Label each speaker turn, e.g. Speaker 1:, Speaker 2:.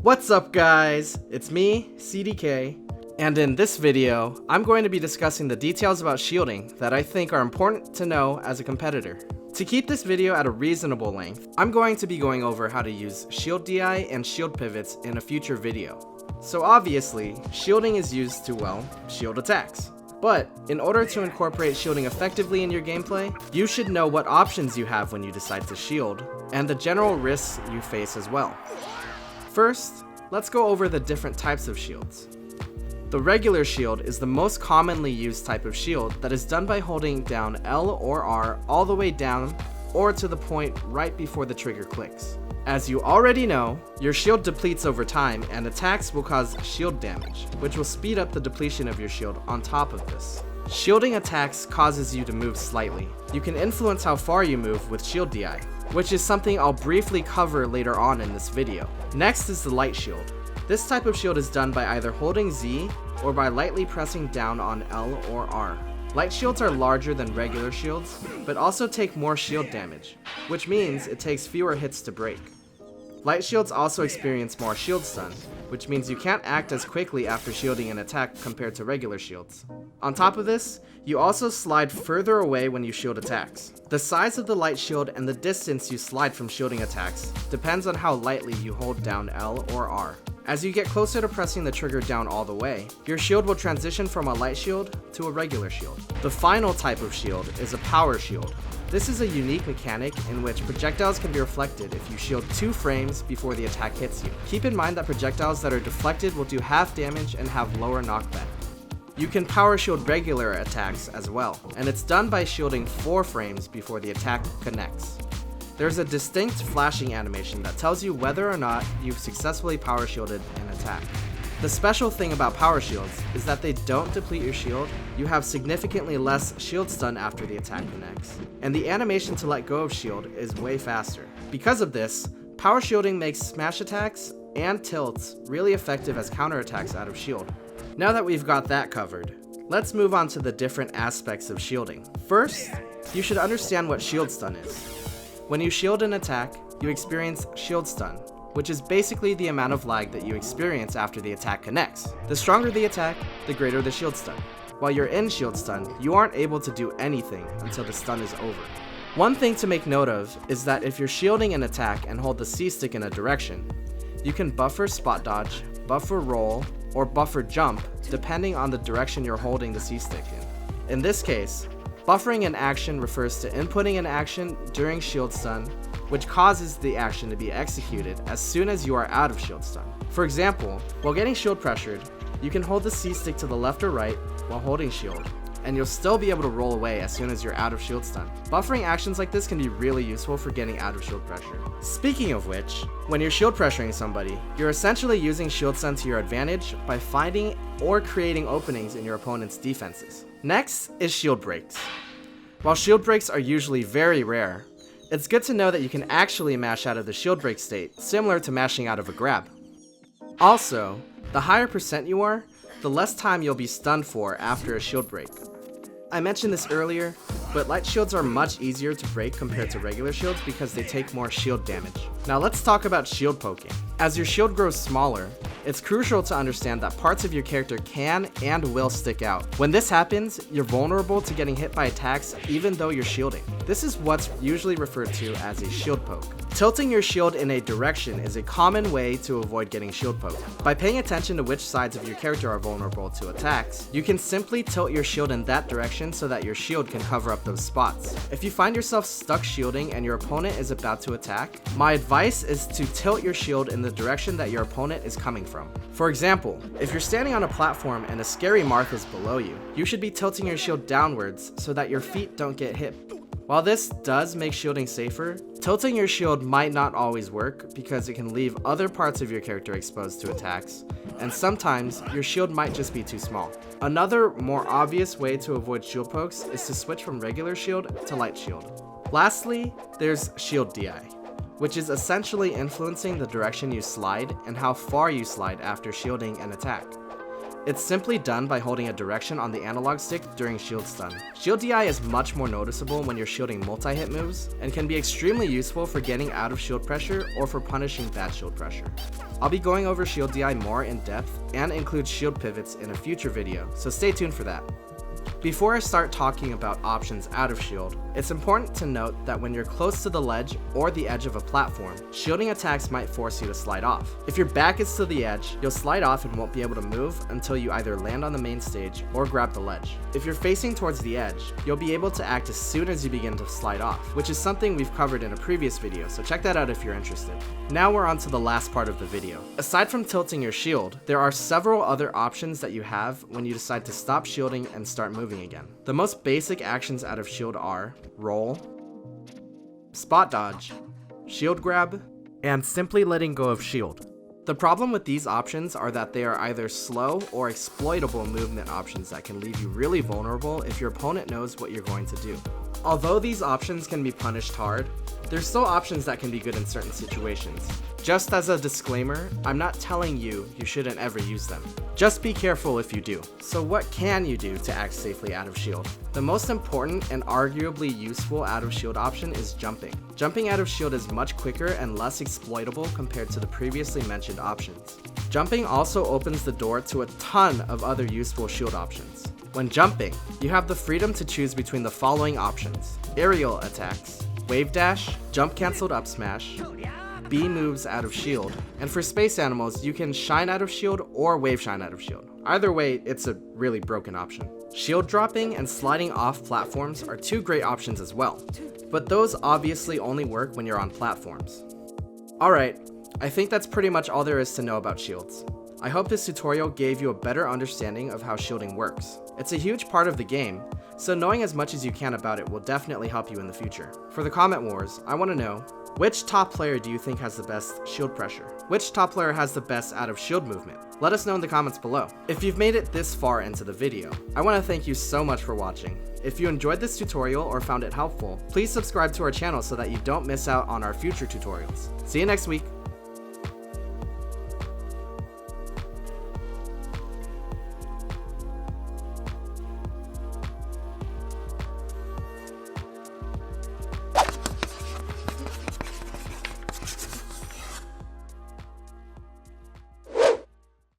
Speaker 1: What's up guys, it's me, CDK, and in this video, I'm going to be discussing the details about shielding that I think are important to know as a competitor. To keep this video at a reasonable length, I'm going to be going over how to use shield DI and shield pivots in a future video. So obviously, shielding is used to, well, shield attacks. But in order to incorporate shielding effectively in your gameplay, you should know what options you have when you decide to shield, and the general risks you face as well. First, let's go over the different types of shields. The regular shield is the most commonly used type of shield that is done by holding down L or R all the way down or to the point right before the trigger clicks. As you already know, your shield depletes over time and attacks will cause shield damage, which will speed up the depletion of your shield on top of this. Shielding attacks causes you to move slightly. You can influence how far you move with shield DI, which is something I'll briefly cover later on in this video. Next is the light shield. This type of shield is done by either holding Z or by lightly pressing down on L or R. Light shields are larger than regular shields, but also take more shield damage, which means it takes fewer hits to break. Light shields also experience more shield stun, which means you can't act as quickly after shielding an attack compared to regular shields. On top of this, you also slide further away when you shield attacks. The size of the light shield and the distance you slide from shielding attacks depends on how lightly you hold down L or R. As you get closer to pressing the trigger down all the way, your shield will transition from a light shield to a regular shield. The final type of shield is a power shield. This is a unique mechanic in which projectiles can be reflected if you shield 2 frames before the attack hits you. Keep in mind that projectiles that are deflected will do half damage and have lower knockback. You can power shield regular attacks as well, and it's done by shielding 4 frames before the attack connects. There's a distinct flashing animation that tells you whether or not you've successfully power shielded an attack. The special thing about power shields is that they don't deplete your shield, you have significantly less shield stun after the attack connects, and the animation to let go of shield is way faster. Because of this, power shielding makes smash attacks and tilts really effective as counterattacks out of shield. Now that we've got that covered, let's move on to the different aspects of shielding. First, you should understand what shield stun is. When you shield an attack, you experience shield stun, which is basically the amount of lag that you experience after the attack connects. The stronger the attack, the greater the shield stun. While you're in shield stun, you aren't able to do anything until the stun is over. One thing to make note of is that if you're shielding an attack and hold the C stick in a direction, you can buffer spot dodge, buffer roll, or buffer jump depending on the direction you're holding the C stick in. In this case, buffering an action refers to inputting an action during shield stun, which causes the action to be executed as soon as you are out of shield stun. For example, while getting shield pressured, you can hold the C stick to the left or right while holding shield, and you'll still be able to roll away as soon as you're out of shield stun. Buffering actions like this can be really useful for getting out of shield pressure. Speaking of which, when you're shield pressuring somebody, you're essentially using shield stun to your advantage by finding or creating openings in your opponent's defenses. Next is shield breaks. While shield breaks are usually very rare, it's good to know that you can actually mash out of the shield break state, similar to mashing out of a grab. Also, the higher percent you are, the less time you'll be stunned for after a shield break. I mentioned this earlier, but light shields are much easier to break compared to regular shields because they take more shield damage. Now let's talk about shield poking. As your shield grows smaller, it's crucial to understand that parts of your character can and will stick out. When this happens, you're vulnerable to getting hit by attacks even though you're shielding. This is what's usually referred to as a shield poke. Tilting your shield in a direction is a common way to avoid getting shield poked. By paying attention to which sides of your character are vulnerable to attacks, you can simply tilt your shield in that direction so that your shield can cover up those spots. If you find yourself stuck shielding and your opponent is about to attack, my advice is to tilt your shield in the direction that your opponent is coming from. For example, if you're standing on a platform and a scary Marth is below you, you should be tilting your shield downwards so that your feet don't get hit. While this does make shielding safer, tilting your shield might not always work because it can leave other parts of your character exposed to attacks, and sometimes your shield might just be too small. Another, more obvious way to avoid shield pokes is to switch from regular shield to light shield. Lastly, there's shield DI, which is essentially influencing the direction you slide and how far you slide after shielding an attack. It's simply done by holding a direction on the analog stick during shield stun. Shield DI is much more noticeable when you're shielding multi-hit moves, and can be extremely useful for getting out of shield pressure or for punishing bad shield pressure. I'll be going over shield DI more in depth and include shield pivots in a future video, so stay tuned for that. Before I start talking about options out of shield, it's important to note that when you're close to the ledge or the edge of a platform, shielding attacks might force you to slide off. If your back is to the edge, you'll slide off and won't be able to move until you either land on the main stage or grab the ledge. If you're facing towards the edge, you'll be able to act as soon as you begin to slide off, which is something we've covered in a previous video, so check that out if you're interested. Now we're on to the last part of the video. Aside from tilting your shield, there are several other options that you have when you decide to stop shielding and start moving again. The most basic actions out of shield are roll, spot dodge, shield grab, and simply letting go of shield. The problem with these options are that they are either slow or exploitable movement options that can leave you really vulnerable if your opponent knows what you're going to do. Although these options can be punished hard, there's still options that can be good in certain situations. Just as a disclaimer, I'm not telling you shouldn't ever use them. Just be careful if you do. So what can you do to act safely out of shield? The most important and arguably useful out of shield option is jumping. Jumping out of shield is much quicker and less exploitable compared to the previously mentioned options. Jumping also opens the door to a ton of other useful shield options. When jumping, you have the freedom to choose between the following options: aerial attacks, wave dash, jump cancelled up smash, B moves out of shield, and for space animals, you can shine out of shield or wave shine out of shield. Either way, it's a really broken option. Shield dropping and sliding off platforms are two great options as well, but those obviously only work when you're on platforms. Alright, I think that's pretty much all there is to know about shields. I hope this tutorial gave you a better understanding of how shielding works. It's a huge part of the game, so knowing as much as you can about it will definitely help you in the future. For the comment wars, I want to know, which top player do you think has the best shield pressure? Which top player has the best out of shield movement? Let us know in the comments below. If you've made it this far into the video, I want to thank you so much for watching. If you enjoyed this tutorial or found it helpful, please subscribe to our channel so that you don't miss out on our future tutorials. See you next week.